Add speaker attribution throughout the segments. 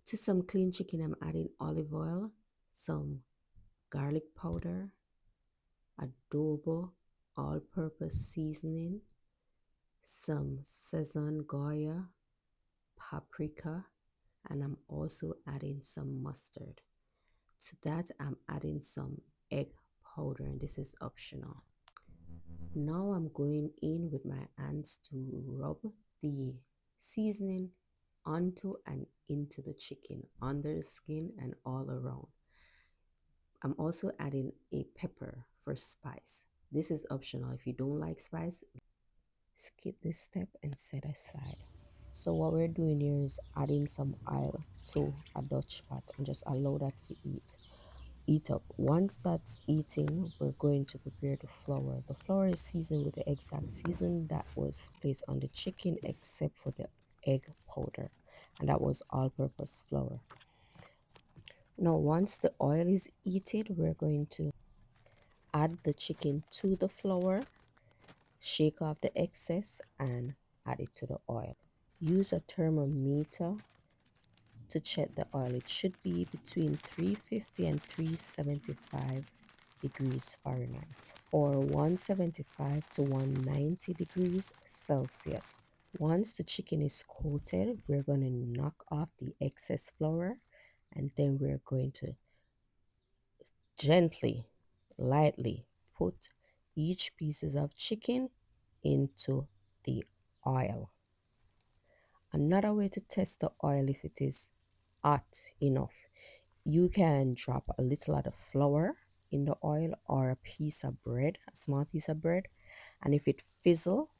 Speaker 1: To some clean chicken, I'm adding olive oil, some garlic powder, adobo, all-purpose seasoning, some Szechuan Goya, paprika, and I'm also adding some mustard. To that, I'm adding some egg powder, and this is optional. Now I'm going in with my hands to rub the seasoning onto and into the chicken, under the skin and all around. I'm also adding a pepper for spice. This is optional. If you don't like spice, skip this step and set aside. So what we're doing here is adding some oil to a Dutch pot and just allow that to eat up. Once that's eating, we're going to prepare the flour. The flour is seasoned with the exact season that was placed on the chicken except for the egg powder, and that was all-purpose flour. Now once the oil is heated, we're going to add the chicken to the flour, shake off the excess and add it to the oil. Use a thermometer to check the oil. It should be between 350 and 375 degrees Fahrenheit or 175 to 190 degrees Celsius. Once the chicken is coated, we're going to knock off the excess flour and then we're going to gently, lightly put each pieces of chicken into the oil. Another way to test the oil if it is hot enough, you can drop a little of the flour in the oil or a piece of bread, a small piece of bread, and if it fizzle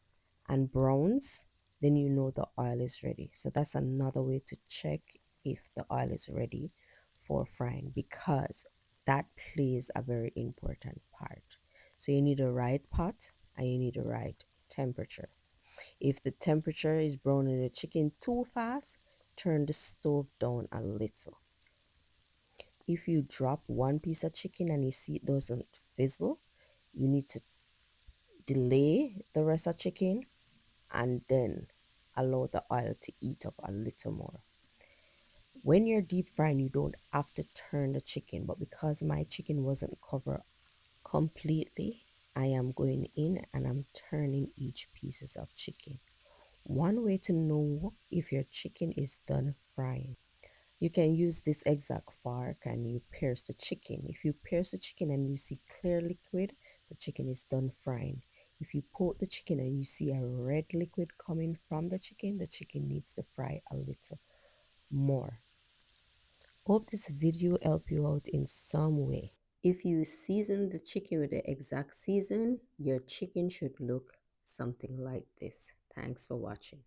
Speaker 1: and browns, then you know the oil is ready. So that's another way to check if the oil is ready for frying, because that plays a very important part. So you need a right pot and you need a right temperature. If the temperature is browning the chicken too fast, turn the stove down a little. If you drop one piece of chicken and you see it doesn't fizzle, you need to delay the rest of chicken and then allow the oil to eat up a little more. When you're deep frying, you don't have to turn the chicken, but because my chicken wasn't covered completely, I am going in and I'm turning each pieces of chicken. One way to know if your chicken is done frying, you can use this exact fork and you pierce the chicken. If you pierce the chicken and you see clear liquid, the chicken is done frying. If you poke the chicken and you see a red liquid coming from the chicken needs to fry a little more. Hope this video helped you out in some way. If you season the chicken with the exact season, your chicken should look something like this. Thanks for watching.